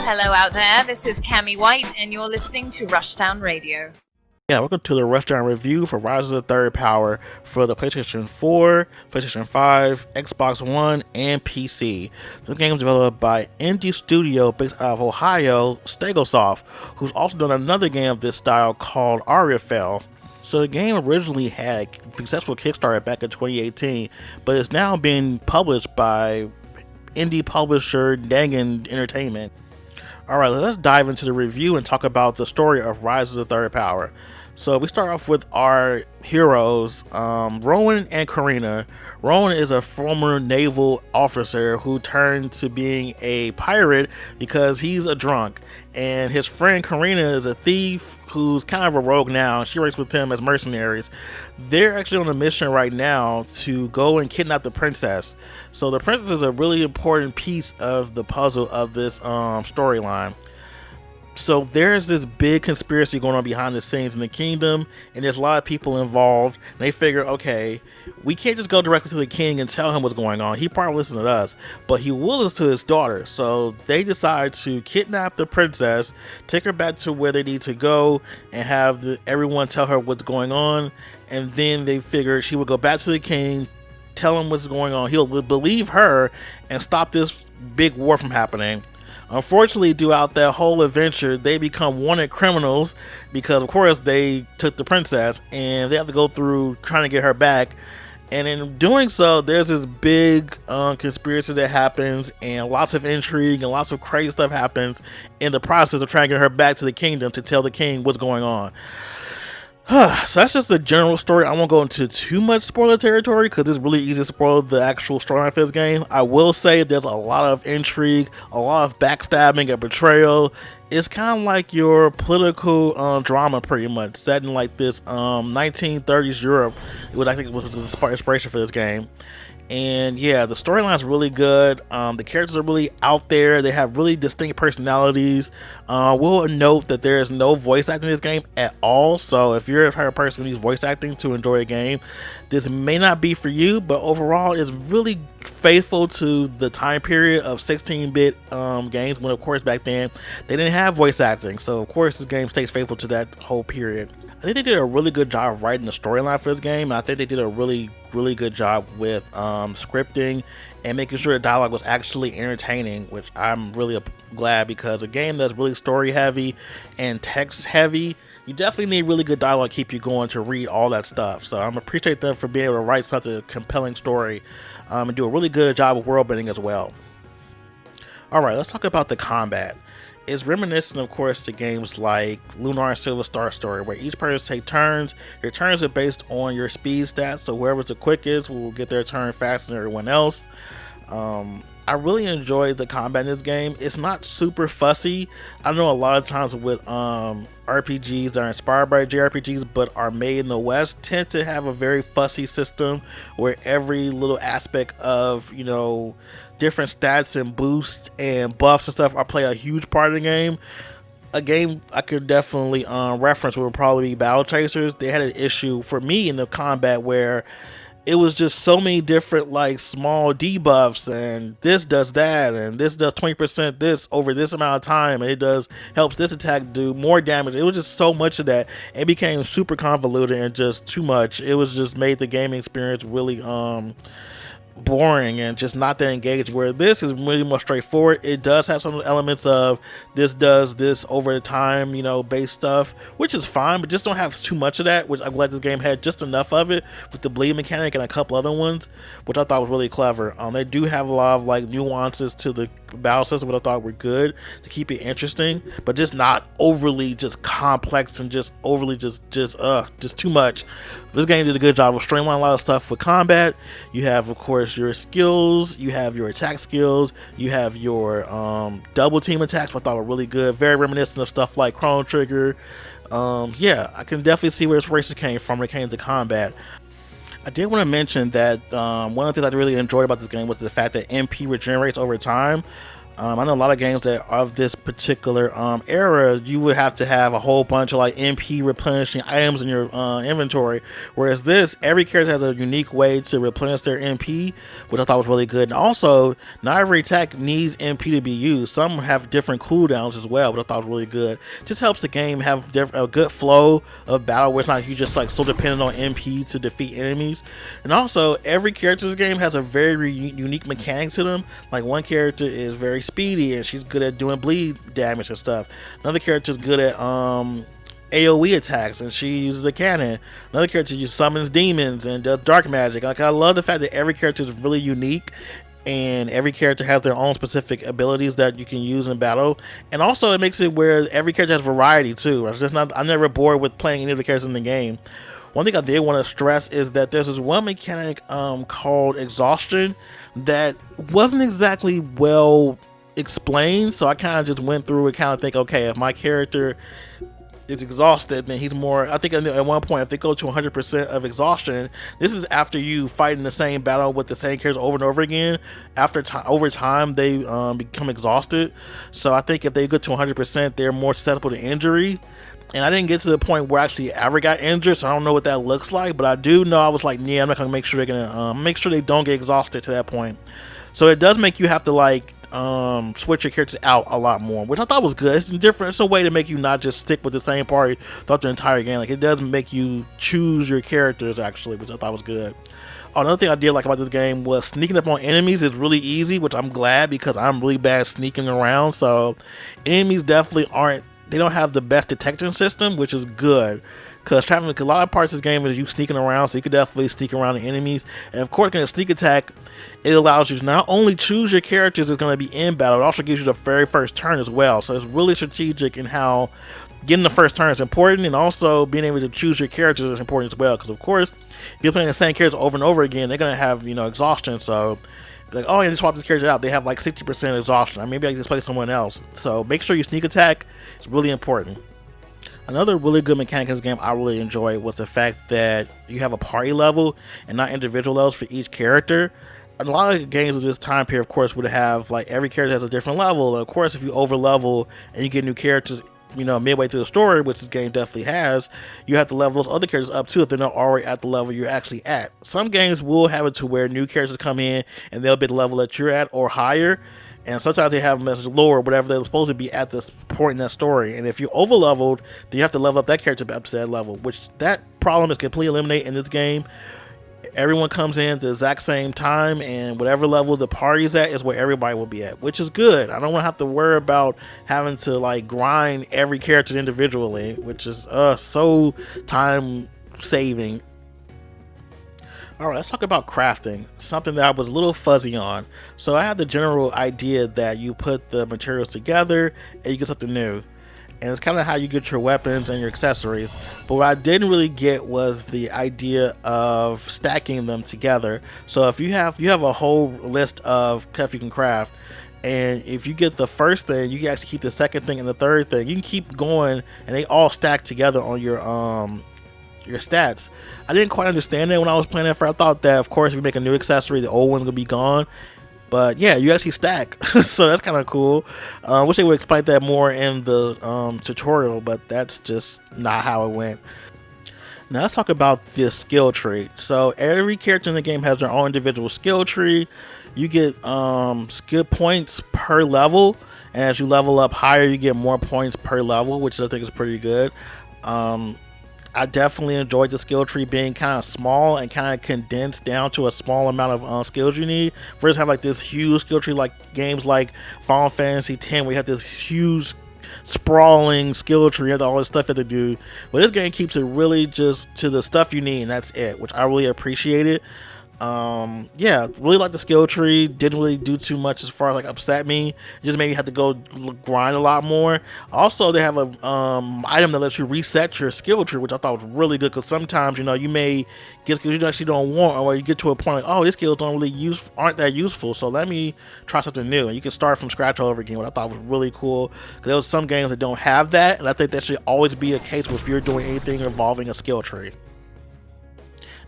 Hello out there, this is Cammie White, and you're listening to Rushdown Radio. Yeah, welcome to the Rushdown review for Rise of the Third Power for the PlayStation 4, PlayStation 5, Xbox One, and PC. This game was developed by indie studio based out of Ohio, Stegosoft, who's also done another game of this style called Ariafel. So the game originally had a successful Kickstarter back in 2018, but it's now being published by indie publisher Dangan Entertainment. Alright, let's dive into the review and talk about the story of Rise of the Third Power. So we start off with our heroes, Rowan and Karina. Rowan is a former naval officer who turned to being a pirate because he's a drunk. And his friend Karina is a thief who's kind of a rogue now. She works with him as mercenaries. They're actually on a mission right now to go and kidnap the princess. So the princess is a really important piece of the puzzle of this storyline. So there's this big conspiracy going on behind the scenes in the kingdom, and there's a lot of people involved. And they figure, okay, we can't just go directly to the king and tell him what's going on. He probably listens to us, but he will listen to his daughter. So they decide to kidnap the princess, take her back to where they need to go, and have everyone tell her what's going on. And then they figure she will go back to the king, tell him what's going on. He'll believe her and stop this big war from happening. Unfortunately, throughout that whole adventure, they become wanted criminals because, of course, they took the princess and they have to go through trying to get her back. And in doing so, there's this big conspiracy that happens, and lots of intrigue and lots of crazy stuff happens in the process of trying to get her back to the kingdom to tell the king what's going on. So that's just the general story. I won't go into too much spoiler territory because it's really easy to spoil the actual storyline for this game. I will say there's a lot of intrigue, a lot of backstabbing and betrayal. It's kind of like your political drama, pretty much, set in like this 1930s Europe, which I think was the inspiration for this game. And yeah, the storyline's really good. The characters are really out there. They have really distinct personalities. We'll note that there is no voice acting in this game at all. So if you're a type of person who needs voice acting to enjoy a game, this may not be for you. But overall, it's really faithful to the time period of 16-bit games, when of course back then they didn't have voice acting. So of course this game stays faithful to that whole period. I think they did a really good job of writing the storyline for this game, and I think they did a really good job with scripting and making sure the dialogue was actually entertaining, which I'm really glad, because a game that's really story heavy and text heavy, you definitely need really good dialogue to keep you going to read all that stuff. So I appreciate them for being able to write such a compelling story and do a really good job of world building as well. Alright, let's talk about the combat. It's reminiscent, of course, to games like Lunar and Silver Star Story, where each person take turns. Your turns are based on your speed stats, so whoever's the quickest will get their turn faster than everyone else. I really enjoyed the combat in this game. It's not super fussy. I know a lot of times with RPGs that are inspired by JRPGs but are made in the West tend to have a very fussy system where every little aspect of, different stats and boosts and buffs and stuff play a huge part of the game. A game I could definitely reference would probably be Battle Chasers. They had an issue for me in the combat where it was just so many different small debuffs, and this does that, and this does 20% this over this amount of time, and it helps this attack do more damage. It was just so much of that. It became super convoluted and just too much. It was just made the gaming experience really boring and just not that engaging, where this is really more straightforward. It does have some elements of this does this over the time, based stuff, which is fine, but just don't have too much of that, which I'm glad this game had just enough of it with the bleed mechanic and a couple other ones, which I thought was really clever. They do have a lot of nuances to the battle system, which I thought were good to keep it interesting, but just not overly just complex and just overly just too much. This game did a good job of streamlining a lot of stuff with combat. You have, of course, your skills, you have your attack skills, you have your double team attacks, which I thought were really good, very reminiscent of stuff like Chrono Trigger. Yeah, I can definitely see where inspiration came from when it came to combat. I did want to mention that one of the things I really enjoyed about this game was the fact that MP regenerates over time. I know a lot of games that of this particular era, you would have to have a whole bunch of like MP replenishing items in your inventory. Whereas this, every character has a unique way to replenish their MP, which I thought was really good. And also, not every attack needs MP to be used. Some have different cooldowns as well, which I thought was really good. Just helps the game have a good flow of battle, where it's not you just like so dependent on MP to defeat enemies. And also, every character in this game has a very unique mechanic to them. Like one character is very speedy and she's good at doing bleed damage and stuff. Another character is good at AoE attacks and she uses a cannon. Another character just summons demons and does dark magic. Like, I love the fact that every character is really unique and every character has their own specific abilities that you can use in battle. And also it makes it where every character has variety too. I'm never bored with playing any of the characters in the game. One thing I did want to stress is that there's this one mechanic called exhaustion that wasn't exactly well explained, so I kind of just went through and kind of think, okay, if my character is exhausted, then he's more, I think at one point if they go to 100% of exhaustion, this is after you fight in the same battle with the same characters over and over again, over time they become exhausted. So I think if they get to 100%, they're more susceptible to injury. And I didn't get to the point where I actually ever got injured, so I don't know what that looks like. But I do know I was like, yeah, I'm not gonna make sure they're gonna make sure they don't get exhausted to that point. So it does make you have to like switch your characters out a lot more, which I thought was good. It's different. It's a way to make you not just stick with the same party throughout the entire game. Like, it does make you choose your characters actually, which I thought was good. Another thing I did like about this game was sneaking up on enemies is really easy, which I'm glad because I'm really bad at sneaking around. So enemies definitely they don't have the best detection system, which is good. Because a lot of parts of this game is you sneaking around, so you can definitely sneak around the enemies. And of course, in a sneak attack, it allows you to not only choose your characters that's going to be in battle, it also gives you the very first turn as well. So it's really strategic in how getting the first turn is important, and also being able to choose your characters is important as well. Because of course, if you're playing the same characters over and over again, they're going to have, exhaustion. So like, oh yeah, just swap this character out. They have like 60% exhaustion. Maybe I can just play someone else. So make sure you sneak attack. It's really important. Another really good mechanic in this game I really enjoyed was the fact that you have a party level and not individual levels for each character. A lot of games of this time period, of course, would have like every character has a different level. And of course, if you over level and you get new characters, midway through the story, which this game definitely has, you have to level those other characters up too if they're not already at the level you're actually at. Some games will have it to where new characters come in and they'll be the level that you're at or higher. And sometimes they have them as lower, whatever they're supposed to be at this point in that story. And if you're over leveled, then you have to level up that character up to that level, which that problem is completely eliminated in this game. Everyone comes in at the exact same time, and whatever level the party's at is where everybody will be at, which is good. I don't want to have to worry about having to like grind every character individually, which is so time saving. Alright, let's talk about crafting, something that I was a little fuzzy on. So I had the general idea that you put the materials together and you get something new. And it's kind of how you get your weapons and your accessories. But what I didn't really get was the idea of stacking them together. So if you have a whole list of stuff you can craft, and if you get the first thing, you can actually keep the second thing and the third thing. You can keep going and they all stack together on your stats. I didn't quite understand it when I was playing it. I thought that, of course, if you make a new accessory, the old one's gonna be gone. But yeah, you actually stack, so that's kind of cool. Wish they would explain that more in the tutorial, but that's just not how it went. Now let's talk about the skill tree. So every character in the game has their own individual skill tree. You get skill points per level, and as you level up higher, you get more points per level, which I think is pretty good. I definitely enjoyed the skill tree being kind of small and kind of condensed down to a small amount of skills you need. First, have like this huge skill tree, like games like Final Fantasy X, where you have this huge sprawling skill tree and all this stuff you have to do. But this game keeps it really just to the stuff you need, and that's it, which I really appreciated. Yeah, really like the skill tree. Didn't really do too much as far as like upset me. Just made me have to go grind a lot more. Also, they have a item that lets you reset your skill tree, which I thought was really good, because sometimes you may get skills you actually don't want, or you get to a point like, oh, these skills aren't that useful, so let me try something new. And you can start from scratch all over again, what I thought was really cool, because there was some games that don't have that, and I think that should always be a case if you're doing anything involving a skill tree.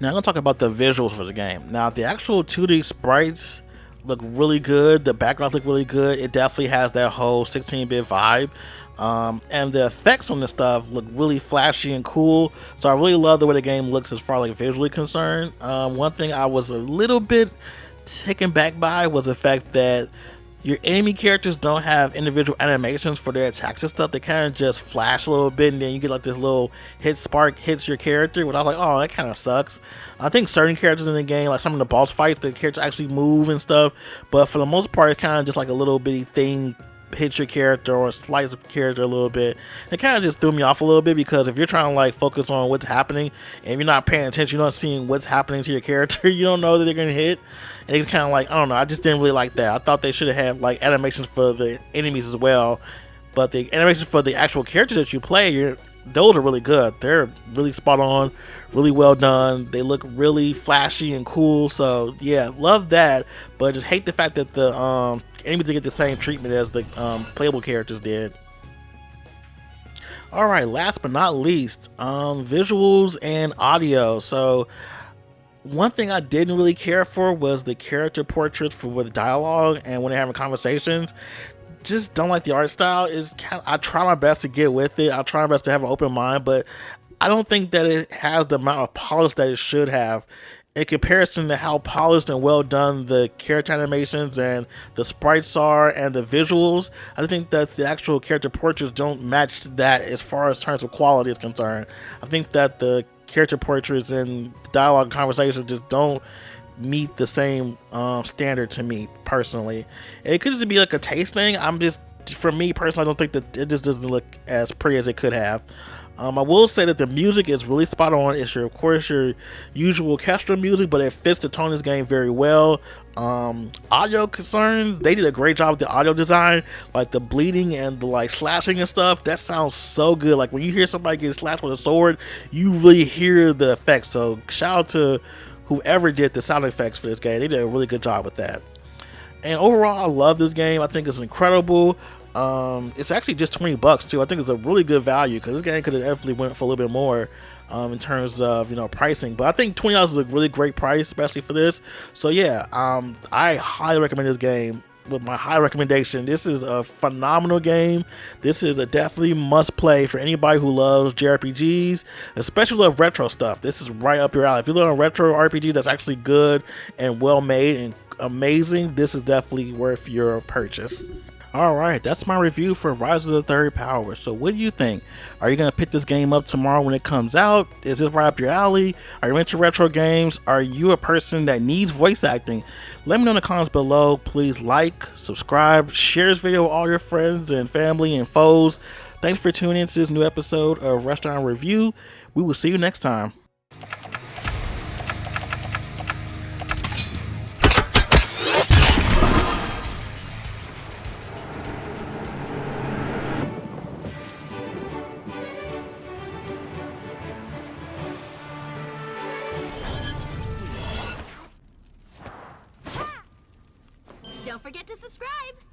Now I'm going to talk about the visuals for the game. Now the actual 2D sprites look really good. The backgrounds look really good. It definitely has that whole 16-bit vibe. And the effects on this stuff look really flashy and cool. So I really love the way the game looks as far as like visually concerned. One thing I was a little bit taken back by was the fact that your enemy characters don't have individual animations for their attacks and stuff. They kind of just flash a little bit, and then you get like this little hit spark hits your character. But I was like, oh, that kind of sucks. I think certain characters in the game, like some of the boss fights, the characters actually move and stuff. But for the most part, it's kind of just like a little bitty thing hits your character or slice the character a little bit. It kind of just threw me off a little bit, because if you're trying to like focus on what's happening and you're not paying attention, you're not seeing what's happening to your character, you don't know that they're gonna hit. And it's kind of like, I don't know, I just didn't really like that. I thought they should have had like animations for the enemies as well, but the animations for the actual characters that you play, those are really good. They're really spot on, really well done. They look really flashy and cool. So yeah, love that. But just hate the fact that the enemies didn't get the same treatment as the playable characters did. All right, last but not least, visuals and audio. So one thing I didn't really care for was the character portraits for with dialogue and when they're having conversations. Just don't like the art style. I try my best to get with it. I try my best to have an open mind, but I don't think that it has the amount of polish that it should have in comparison to how polished and well done the character animations and the sprites are and the visuals. I think that the actual character portraits don't match that as far as terms of quality is concerned. I think that the character portraits and dialogue conversations just don't meet the same standard to me personally. It could just be like a taste thing. For me personally, I don't think that it just doesn't look as pretty as it could have. I will say that the music is really spot on. It's of course your usual orchestral music, but it fits the tone of this game very well. Audio concerns, they did a great job with the audio design, like the bleeding and the like slashing and stuff. That sounds so good. Like when you hear somebody get slashed with a sword, you really hear the effects. So shout out to whoever did the sound effects for this game. They did a really good job with that. And overall, I love this game. I think it's incredible. It's actually just $20 too. I think it's a really good value, because this game could have definitely went for a little bit more in terms of pricing. But I think $20 is a really great price, especially for this. So yeah, I highly recommend this game. With my high recommendation, this is a phenomenal game. This is a definitely must play for anybody who loves JRPGs, especially love retro stuff. This is right up your alley. If you love a retro RPG that's actually good and well made and amazing, this is definitely worth your purchase. Alright, that's my review for Rise of the Third Power. So what do you think? Are you going to pick this game up tomorrow when it comes out? Is this right up your alley? Are you into retro games? Are you a person that needs voice acting? Let me know in the comments below. Please like, subscribe, share this video with all your friends and family and foes. Thanks for tuning in to this new episode of Rushdown Review. We will see you next time. Don't forget to subscribe!